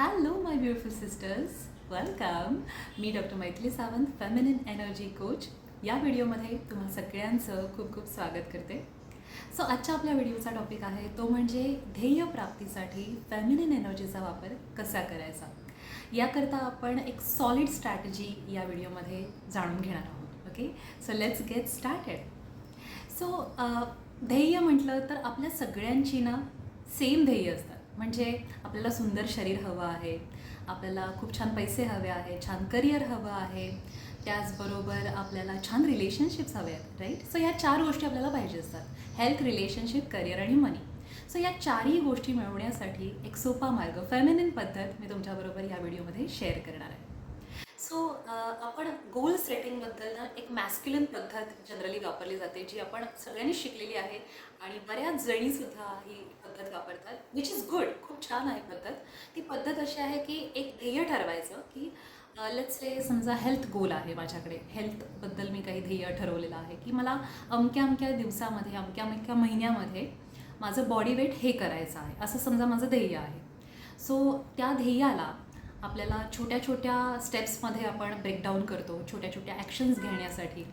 Hello my beautiful sisters, welcome. मी doctor Maithili Sawant, feminine energy coach. या व्हिडिओमध्ये तुम्हा सगळ्यांचं खूप खूप स्वागत करते. सो आजच्या आपल्या व्हिडिओचा टॉपिक आहे तो म्हणजे ध्येय प्राप्तीसाठी फेमिनिन एनर्जीचा वापर कसा करायचा. याकरता आपण एक सॉलिड स्ट्रॅटेजी या व्हिडिओमध्ये जाणून घेणार आहोत. Okay, so let's get started. So ध्येय म्हटलं तर आपल्या सगळ्यांची ना सेम ध्येय असतात. म्हणजे आपल्याला सुंदर शरीर हवं आहे, आपल्याला खूप छान पैसे हवे आहे, छान करिअर हवं आहे, त्याचबरोबर आपल्याला छान रिलेशनशिप्स हवे आहेत, राईट. सो या 4 गोष्टी आपल्याला पाहिजे असतात: हेल्थ, रिलेशनशिप, करिअर आणि मनी. सो या 4ही गोष्टी मिळवण्यासाठी एक सोपा मार्ग, फेमिनिन पद्धत मी तुमच्याबरोबर या व्हिडिओमध्ये शेअर करणार आहे. सो आपण गोल सेटिंगबद्दल ना एक मॅस्क्युलिन पद्धत जनरली वापरली जाते, जी आपण सगळ्यांनी शिकलेली आहे आणि बऱ्याच जणीसुद्धा ही पद्धत वापरतात, विच इज गुड. खूप छान आहे पद्धत. ती पद्धत अशी आहे की एक ध्येय ठरवायचं की लेट्स से समजा हेल्थ गोल आहे माझ्याकडे. हेल्थबद्दल मी काही ध्येय ठरवलेलं आहे की मला अमक्या अमक्या दिवसामध्ये, अमक्या अमक्या महिन्यामध्ये माझं बॉडी वेट हे करायचं आहे, असं समजा माझं ध्येय आहे. सो त्या ध्येयाला आपल्याला छोट्या छोट्या स्टेप्समध्ये आपण ब्रेकडाऊन करतो, छोट्या छोट्या ॲक्शन्स घेण्यासाठी.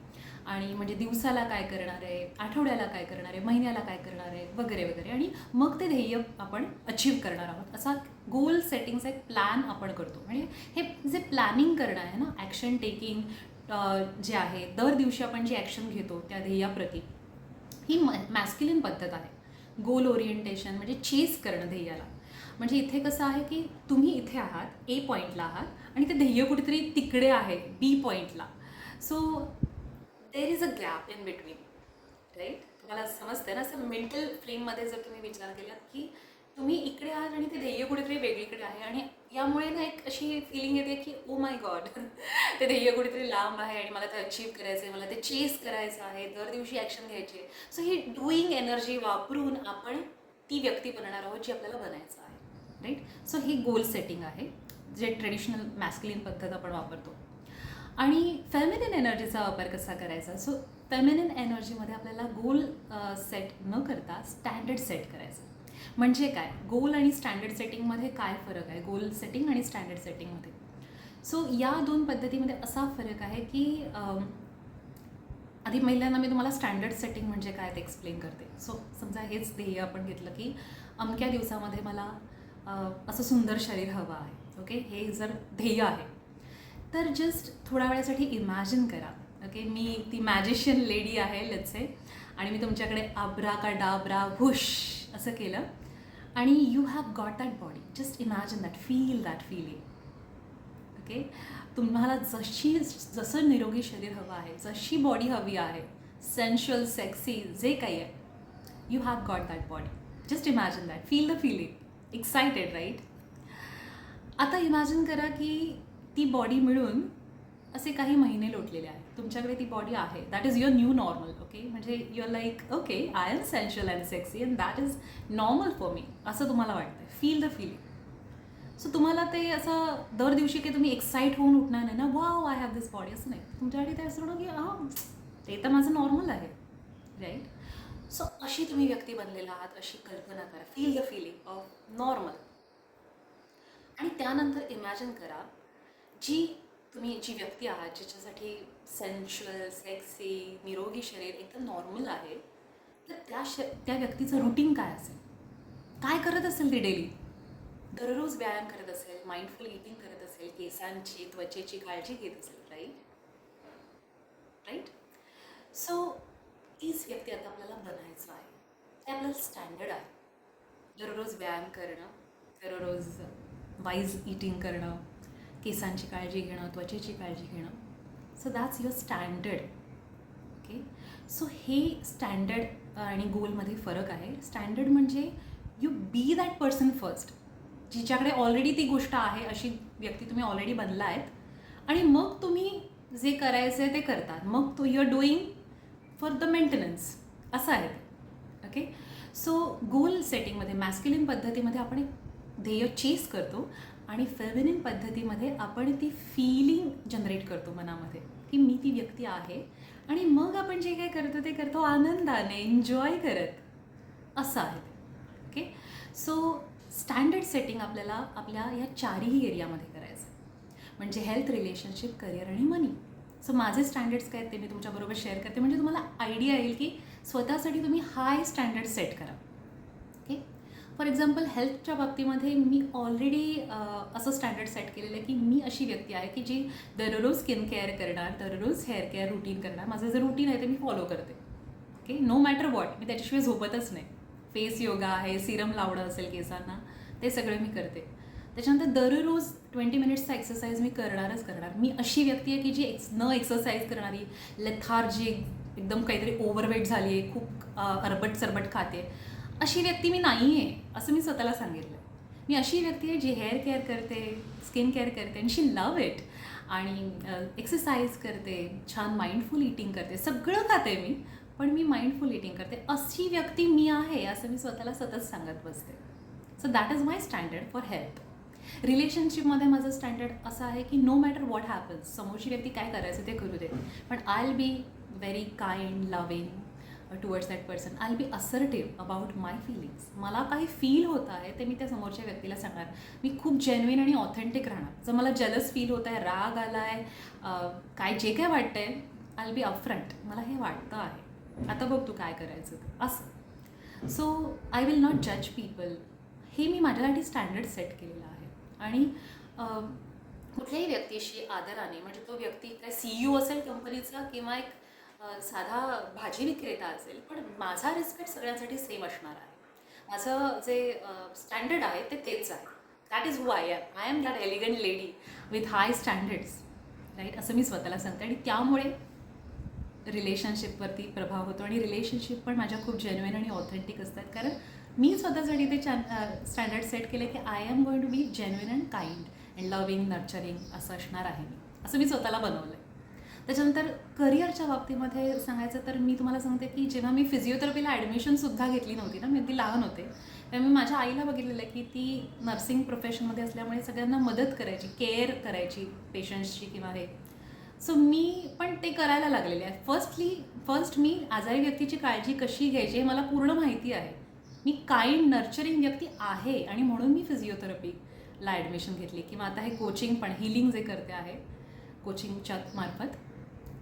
आणि म्हणजे दिवसाला काय करणार आहे, आठवड्याला काय करणार आहे, महिन्याला काय करणार आहे, वगैरे वगैरे. आणि मग ते ध्येय आपण अचीव करणार आहोत, असा गोल सेटिंगचा एक प्लॅन आपण करतो. म्हणजे हे जे प्लॅनिंग करणं आहे ना, ॲक्शन टेकिंग जे आहे, दर दिवशी आपण जी ॲक्शन घेतो त्या ध्येयाप्रती, ही मॅस्क्युलिन पद्धत आहे. गोल ओरिएंटेशन म्हणजे चेस करणं ध्येयाला. म्हणजे इथे कसं आहे की तुम्ही इथे आहात, ए पॉईंटला आहात आणि ते ध्येय कुठेतरी तिकडे आहे, बी पॉईंटला. So there is a gap in between, right. तुम्हाला समजते ना, असं मेंटल फ्रेममध्ये जर तुम्ही विचार केलात की तुम्ही इकडे आहात आणि ते ध्येय कुठेतरी वेगळीकडे आहे. आणि यामुळे ना एक अशी फिलिंग येते की ओ माय गॉड, ते ध्येय कुठेतरी लांब आहे आणि मला ते अचीव करायचं आहे, मला ते चेस करायचं आहे, दर दिवशी ॲक्शन घ्यायची आहे. सो ही डुईंग एनर्जी वापरून आपण ती व्यक्ती बनणार आहोत जी आपल्याला बनायचं आहे, राईट. सो ही गोल सेटिंग आहे, जे ट्रेडिशनल मॅस्क्युलिन पद्धत आपण वापरतो. आणि फेमिनिन एनर्जीचा वापर कसा करायचा. सो फेमिनिन एनर्जीमध्ये आपल्याला गोल सेट न करता स्टँडर्ड सेट करायचं. म्हणजे काय, गोल आणि स्टँडर्ड सेटिंगमध्ये काय फरक आहे, गोल सेटिंग आणि स्टँडर्ड सेटिंगमध्ये. सो या 2 पद्धतीमध्ये असा फरक आहे की आधी महिलांना मी तुम्हाला स्टँडर्ड सेटिंग म्हणजे काय ते एक्सप्लेन करते. सो समजा हेच ध्येय आपण घेतलं की अमक्या दिवसामध्ये मला असं सुंदर शरीर हवं आहे. ओके, हे जर ध्येय आहे तर जस्ट थोड्या वेळासाठी इमॅजिन करा. ओके, मी ती मॅजिशियन लेडी आहे लेट्स से, आणि मी तुमच्याकडे आब्रा का डाब्रा हुश असं केलं आणि you have got that body. Just imagine that, feel that feeling. Okay, तुम्हाला जसं निरोगी शरीर हवं आहे, जशी बॉडी हवी आहे, सेन्शुअल, सेक्सी, जे काही आहे, you have got that body. Just imagine that, feel the feeling, excited, right. आता इमॅजिन करा की ती बॉडी मिळून असे काही महिने लोटलेले आहेत, तुमच्याकडे ती बॉडी आहे. That is your new normal. Okay, म्हणजे you are like okay, I am sensual and sexy and that is normal for me, असं तुम्हाला वाटतं. Feel the feeling. सो तुम्हाला ते असं दर दिवशी काही तुम्ही एक्साईट होऊन उठणार नाही ना, wow I have this body, असं नाही. तुमच्यासाठी ते असं होणं की हां, ते तर माझं नॉर्मल आहे, राईट. सो अशी तुम्ही व्यक्ती बनलेला आहात, अशी कल्पना करा. Feel the feeling of normal. आणि त्यानंतर इमॅजिन करा जी व्यक्ती आहात, ज्याच्यासाठी सेन्शुअल, सेक्सी, निरोगी शरीर एकदम नॉर्मल आहे, तर त्या व्यक्तीचं रुटीन काय असेल, काय करत असेल ती डेली. दररोज व्यायाम करत असेल, माइंडफुल इटिंग करत असेल, केसांची, त्वचेची काळजी घेत असेल, राईट. राईट. सो तीच व्यक्ती आता आपल्याला बनायचं आहे. ते आपल्याला स्टँडर्ड आहे. दररोज व्यायाम करणं, दररोज वाईज इटिंग करणं, केसांची काळजी घेणं, त्वचेची काळजी घेणं. So that's your standard. Okay, so हे स्टँडर्ड आणि गोलमध्ये फरक आहे. स्टँडर्ड म्हणजे you be that person first, जिच्याकडे ऑलरेडी ती गोष्ट आहे, अशी व्यक्ती तुम्ही ऑलरेडी बनला आहेत. आणि मग तुम्ही जे करायचं आहे ते करतात. मग तो you are doing for the maintenance, असं आहे ते. ओके, सो गोल सेटिंगमध्ये, मॅस्क्युलिन पद्धतीमध्ये आपण एक ध्येय चेस करतो आणि फेमिनिन पद्धतीमध्ये आपण ती फीलिंग जनरेट करतो मनामध्ये की मी ती व्यक्ती आहे. आणि मग आपण जे काय करतो ते करतो आनंदाने, एन्जॉय करत, असं आहे ते. ओके, सो स्टँडर्ड सेटिंग आपल्याला आपल्या या चारही एरियामध्ये करायचं आहे, म्हणजे हेल्थ, रिलेशनशिप, करिअर आणि मनी. सो माझे स्टँडर्ड्स काय आहेत ते मी तुमच्याबरोबर शेअर करते, म्हणजे तुम्हाला आयडिया येईल की स्वतःसाठी तुम्ही हाय स्टँडर्ड सेट करा. ओके. फॉर एक्झाम्पल हेल्थच्या बाबतीमध्ये मी ऑलरेडी असं स्टँडर्ड सेट केलेलं आहे की मी अशी व्यक्ती आहे की जी दररोज स्किन केअर करणार, दररोज हेअर केअर रुटीन करणार. माझं जे रुटीन आहे ते मी फॉलो करते. ओके. नो मॅटर वॉट, मी त्याच्याशिवाय झोपतच नाही. फेस योगा आहे, सिरम लावणं असेल केसांना, ते सगळं मी करते. त्याच्यानंतर दररोज 20 मिनिट्सचा एक्सरसाइज मी करणारच करणार. मी अशी व्यक्ती आहे की जी न एक्सरसाइज करणारी, लेथार्जिक, एकदम काहीतरी ओव्हरवेट झाली आहे, खूप अरबट सरबट खाते, अशी व्यक्ती मी नाही आहे असं मी स्वतःला सांगितलं. मी अशी व्यक्ती आहे जी हेअर केअर करते, स्किन केअर करते आणि शी लव इट, आणि एक्सरसाइज करते, छान माइंडफुल ईटिंग करते, सगळं खाते मी, पण मी माइंडफुल ईटिंग करते. अशी व्यक्ती मी आहे असं मी स्वतःला सतत सांगत बसते. So that is my standard for health. रिलेशनशिपमध्ये माझं स्टँडर्ड असं आहे की नो मॅटर वॉट हॅपन्स, समोरची व्यक्ती काय करायचं ते करू दे, पण I will be very kind, loving towards that person. I will be assertive about my feelings. मला काही फील होत आहे ते मी त्या समोरच्या व्यक्तीला सांगणार. मी खूप जेन्युइन आणि ऑथेंटिक राहणार. जर मला जलस फील होत आहे, राग आला आहे, काय जे काय वाटतं आहे, आय विल बी अपफ्रंट, मला हे वाटतं आहे, आता बघ तू काय करायचं ते, असं. सो आय विल नॉट जज पीपल. हे मी माझ्यासाठी स्टँडर्ड सेट केलेलं आहे. आणि कुठल्याही व्यक्तीशी आदराने, म्हणजे तो व्यक्ती काय CEO असेल कंपनीचा किंवा एक साधा भाजी विक्रेता असेल, पण माझा रिस्पेक्ट सगळ्यांसाठी सेम असणार आहे. माझं जे स्टँडर्ड आहे ते तेच आहे. That is who I am. I am that elegant lady with high standards, right, असं मी स्वतःला सांगते. आणि त्यामुळे रिलेशनशिपवरती प्रभाव होतो, आणि रिलेशनशिप पण माझ्या खूप जेन्युइन आणि ऑथेंटिक असतात, कारण मी स्वतःसाठी ते स्टँडर्ड सेट केलं की I am going to be genuine and kind and loving, nurturing असं असणार आहे मी, असं मी स्वतःला बनवलं आहे. त्याच्यानंतर करिअरच्या बाबतीमध्ये सांगायचं तर मी तुम्हाला सांगते की जेव्हा मी फिजिओथेरपीला ॲडमिशनसुद्धा घेतली नव्हती ना, मी ती लहान होते, तेव्हा मी माझ्या आईला बघितलेलं आहे की ती नर्सिंग प्रोफेशनमध्ये असल्यामुळे सगळ्यांना मदत करायची, केअर करायची पेशंट्सची किंवा हे. सो मी पण ते करायला लागलेले आहे. फर्स्ट मी आजारी व्यक्तीची काळजी कशी घ्यायची हे मला पूर्ण माहिती आहे. मी काइंड, नर्चरिंग व्यक्ती आहे, आणि म्हणून मी फिजिओथेरपीला ॲडमिशन घेतली, किंवा आता हे कोचिंग पण, हिलिंग जे करते आहे कोचिंगच्या मार्फत.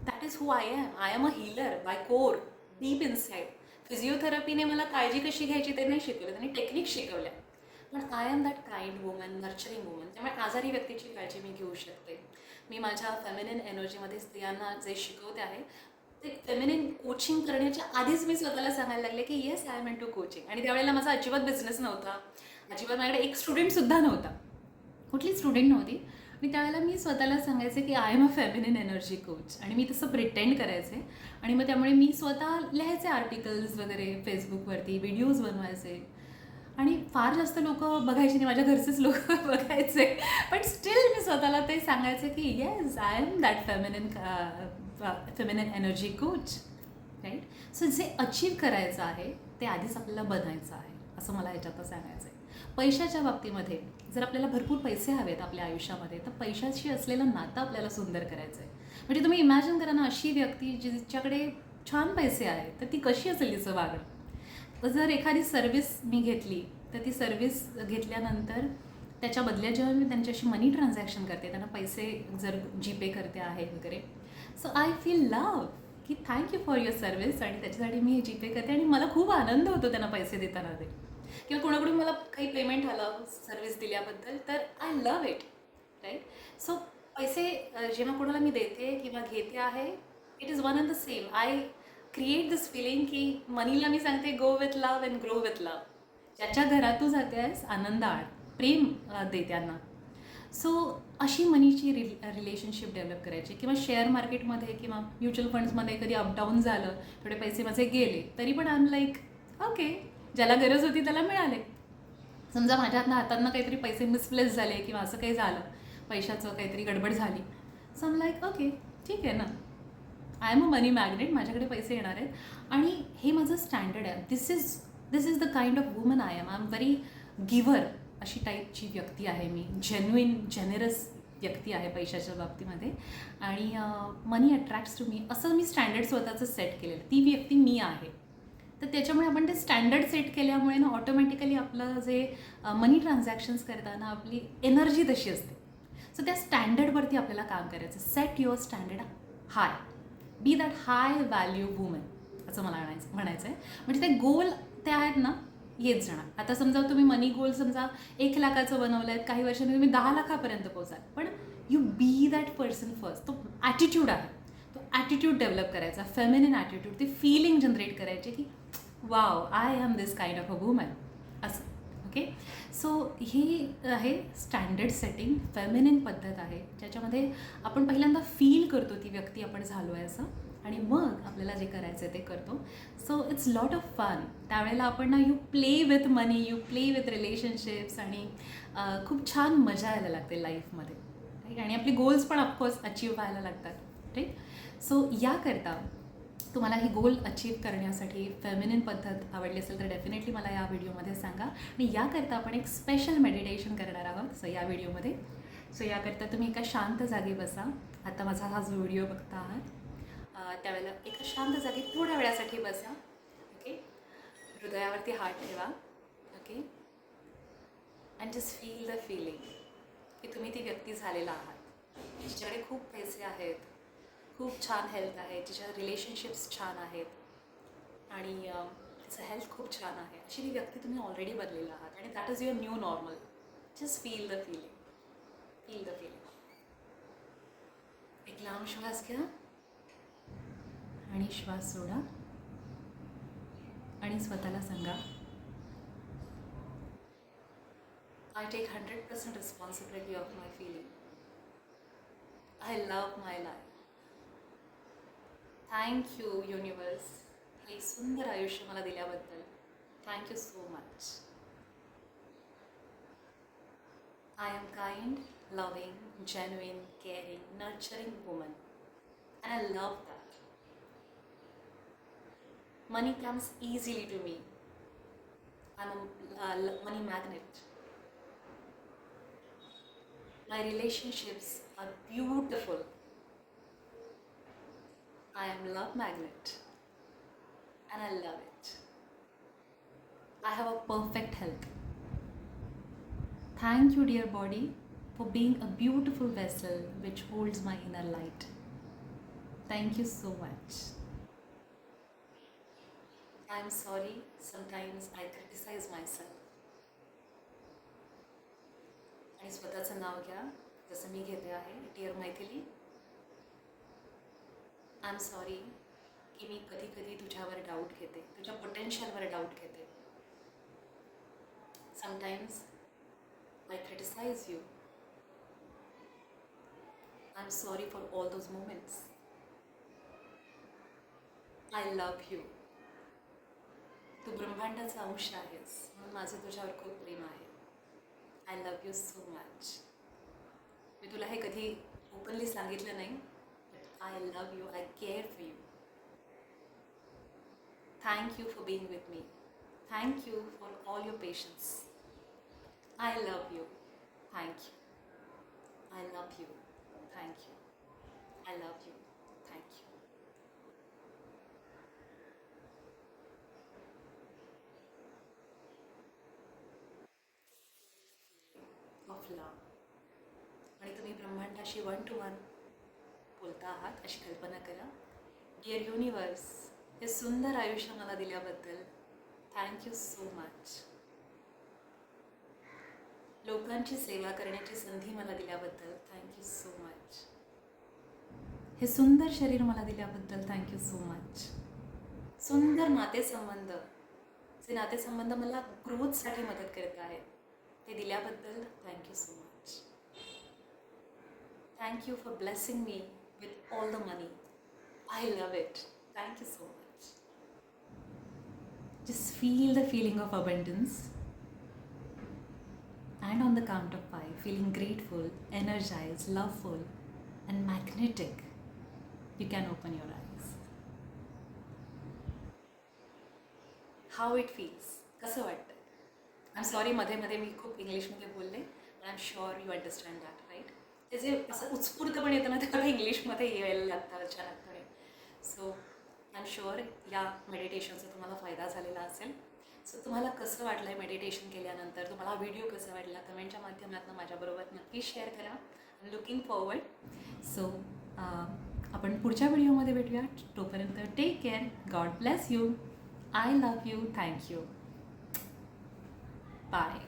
That is who I am. I am a healer by core, deep inside. फिजिओथेरपीने मला काळजी कशी घ्यायची ते नाही शिकवलं, त्यांनी टेक्निक शिकवल्या, पण I am that kind woman, nurturing woman. त्यामुळे आजारी व्यक्तीची काळजी मी घेऊ शकते. मी माझ्या फेमिनिन एनर्जीमध्ये स्त्रियांना जे शिकवते आहे ते फेमिनिन कोचिंग करण्याच्या आधीच मी स्वतःला सांगायला लागले की yes, I am into coaching. आणि त्यावेळेला माझा अजिबात बिझनेस नव्हता, अजिबात माझ्याकडे एक स्टुडंटसुद्धा नव्हता, कुठली स्टुडंट नव्हती. आणि त्यावेळेला मी स्वतःला सांगायचे की I am a feminine energy coach, आणि मी तसं प्रिटेंड करायचे. आणि मग त्यामुळे मी स्वतः लिहायचे आर्टिकल्स वगैरे फेसबुकवरती, व्हिडिओज बनवायचे, आणि फार जास्त लोक बघायचे नाही, माझ्या घरचेच लोक बघायचे, पण स्टील मी स्वतःला ते सांगायचे की yes, I am that feminine energy coach, right. So जे अचीव करायचं आहे ते आधीच आपल्याला बनायचं आहे, असं मला ह्याच्यात सांगायचं आहे. पैशाच्या बाबतीमध्ये जर आपल्याला भरपूर पैसे हवेत आपल्या आयुष्यामध्ये, तर पैशाशी असलेलं नातं आपल्याला सुंदर करायचं आहे. म्हणजे तुम्ही इमॅजिन करा ना, अशी व्यक्ती जिच्याकडे छान पैसे आहेत तर ती कशी असेल तिचं वागणं. तर जर एखादी सर्विस मी घेतली, तर ती सर्विस घेतल्यानंतर त्याच्या बदल्यात जेव्हा मी त्यांच्याशी मनी ट्रान्झॅक्शन करते, त्यांना पैसे जर जीपे करते आहे वगैरे, सो आय फील लव की थँक्यू फॉर युअर सर्विस, आणि त्याच्यासाठी मी जीपे करते, आणि मला खूप आनंद होतो त्यांना पैसे देताना ते, किंवा कोणाकडून मला काही पेमेंट आलं सर्विस दिल्याबद्दल, तर I love it, right. So पैसे जेव्हा कोणाला मी देते किंवा घेते आहे, it is one and the same. I create this feeling की मनीला मी सांगते go with love and grow with love. ज्याच्या घरात तू जातेस आनंद आण, प्रेम दे त्यांना. सो अशी मनीची रिलेशनशिप डेव्हलप करायची. किंवा शेअर मार्केटमध्ये किंवा म्युच्युअल फंड्समध्ये कधी अपडाऊन झालं, थोडे पैसे माझे गेले, तरी पण आय एम लाईक ओके, ज्याला गरज होती त्याला मिळाले. समजा माझ्या हातांना काहीतरी पैसे मिसप्लेस झाले किंवा असं काही झालं, पैशाचं काहीतरी गडबड झाली, so I am like okay, ठीक आहे ना, I am a money magnet, माझ्याकडे पैसे येणार आहेत. आणि हे माझं स्टँडर्ड आहे. This is the kind of woman I am. I am very giver, अशी टाईपची व्यक्ती आहे मी, जेन्युइन जेनरस व्यक्ती आहे पैशाच्या बाबतीमध्ये. आणि मनी अट्रॅक्ट्स टू मी, असं मी स्टँडर्ड स्वतःचं सेट केलेलं, ती व्यक्ती मी आहे. तर त्याच्यामुळे आपण ते स्टँडर्ड सेट केल्यामुळे ना ऑटोमॅटिकली आपलं जे मनी ट्रान्झॅक्शन्स करताना आपली एनर्जी तशी असते. सो त्या स्टँडर्डवरती आपल्याला काम करायचं. Set your standard high, be that high value woman, असं मला म्हणायचं आहे. म्हणजे ते गोल ते आहेत ना, येत जाणार. आता समजा तुम्ही मनी गोल समजा 1,00,000चं बनवलं आहे, काही वर्षांनी तुम्ही 10,00,000पर्यंत पोहोचाल. पण you be that person first. तो ॲटिट्यूड आहे, तो ॲटिट्यूड डेव्हलप करायचा, फेमिनिन ॲटिट्यूड, ती फिलिंग जनरेट करायची की wow, I am this kind of a woman, असं. ओके, सो ही आहे स्टँडर्ड सेटिंग, फेमिनिन पद्धत आहे, ज्याच्यामध्ये आपण पहिल्यांदा फील करतो ती व्यक्ती आपण झालो आहे असं, आणि मग आपल्याला जे करायचं आहे ते करतो. So it's lot of fun. त्यावेळेला आपण ना, you play with money, you play with relationships, आणि खूप छान मजा यायला लागते लाईफमध्ये, राईट. आणि आपली गोल्स पण ऑफकोर्स अचीव व्हायला लागतात, राईट. सो याकरता तुम्हाला ही गोल अचीव करण्यासाठी फेमिनिन पद्धत आवडली असेल तर डेफिनेटली मला या व्हिडिओमध्ये सांगा. आणि याकरता आपण एक स्पेशल मेडिटेशन करणार आहोत सो या व्हिडिओमध्ये. सो याकरता तुम्ही एका शांत जागी बसा. आता माझा हा जो व्हिडिओ बघता आहात त्यावेळेला एका शांत जागी थोड्या वेळासाठी बसा. ओके, हृदयावरती हात ठेवा. Okay, and just feel the feeling की तुम्ही ती व्यक्ती झालेला आहात, जिच्याकडे खूप पैसे आहेत, खूप छान हेल्थ आहे, तिच्या रिलेशनशिप्स छान आहेत, आणि तिचं हेल्थ खूप छान आहे, अशी ती व्यक्ती तुम्ही ऑलरेडी बनलेला आहात. आणि that is your new normal. Just feel the feeling, feel the feeling. एक लांब श्वास घ्या आणि श्वास सोडा, आणि स्वतःला सांगा, I take 100% responsibility of my feeling. I love my life. Thank you universe, हे सुंदर आयुष्य मला दिल्याबद्दल. Thank you so much. I am kind, loving, genuine, caring, nurturing woman, and I love that. Money comes easily to me. I'm a money magnet. My relationships are beautiful. I am love magnet, and I love it. I have a perfect health. Thank you, dear body, for being a beautiful vessel which holds my inner light. Thank you so much. I am sorry, sometimes I criticize myself. आणि स्वतःचं नाव घ्या, जसं मी घेते आहे, dear Maithili. I am sorry की मी कधी कधी तुझ्यावर डाऊट घेते, तुझ्या पोटेन्शियलवर डाऊट घेते. Sometimes I criticize you. I'm sorry for all those moments. I love you. तू ब्रह्मांडाचा अंश आहेस, म्हणून माझं तुझ्यावर खूप प्रेम आहे. I love you so much. मी तुला हे कधी ओपनली सांगितलं नाही, but I love you, I care for you. Thank you for being with me. Thank you for all your patience. I love you. Thank you. I love you. Thank you. I love you. Thank you. Of love. आणि तुम्ही ब्रह्मांडाशी 1 to 1 बोलता आहात अशी कल्पना करा. Dear universe, हे सुंदर आयुष्य मला दिल्याबद्दल थँक यू सो मच. लोकांची सेवा करण्याची संधी मला दिल्याबद्दल थँक यू सो मच. हे सुंदर शरीर मला दिल्याबद्दल थँक यू सो मच. सुंदर नातेसंबंध, जे नातेसंबंध मला ग्रोथसाठी मदत करत आहेत, ते दिल्याबद्दल thank you so much. Thank you for blessing me with all the money. I love it. Thank you so much. Just feel the feeling of abundance. And on the count of 5, feeling grateful, energized, loveful, and magnetic, you can open your eyes. How it feels? कसं वाटतं? I'm sorry, मध्ये मी खूप इंग्लिशमध्ये बोलले, but I'm sure you understand that, right? ते जे असं उत्स्फूर्तपणे येतं ना, ते मला इंग्लिशमध्ये यायला लागतं अचानकपणे. सो आय एम शुअर या मेडिटेशनचा तुम्हाला फायदा झालेला असेल. सो तुम्हाला कसं वाटलं आहे मेडिटेशन केल्यानंतर, तुम्हाला व्हिडिओ कसा वाटला कमेंटच्या माध्यमातून माझ्याबरोबर नक्की शेअर करा. Looking forward. सो आपण पुढच्या व्हिडिओमध्ये भेटूया. तोपर्यंत take care. God bless you. I love you. Thank you. Bye.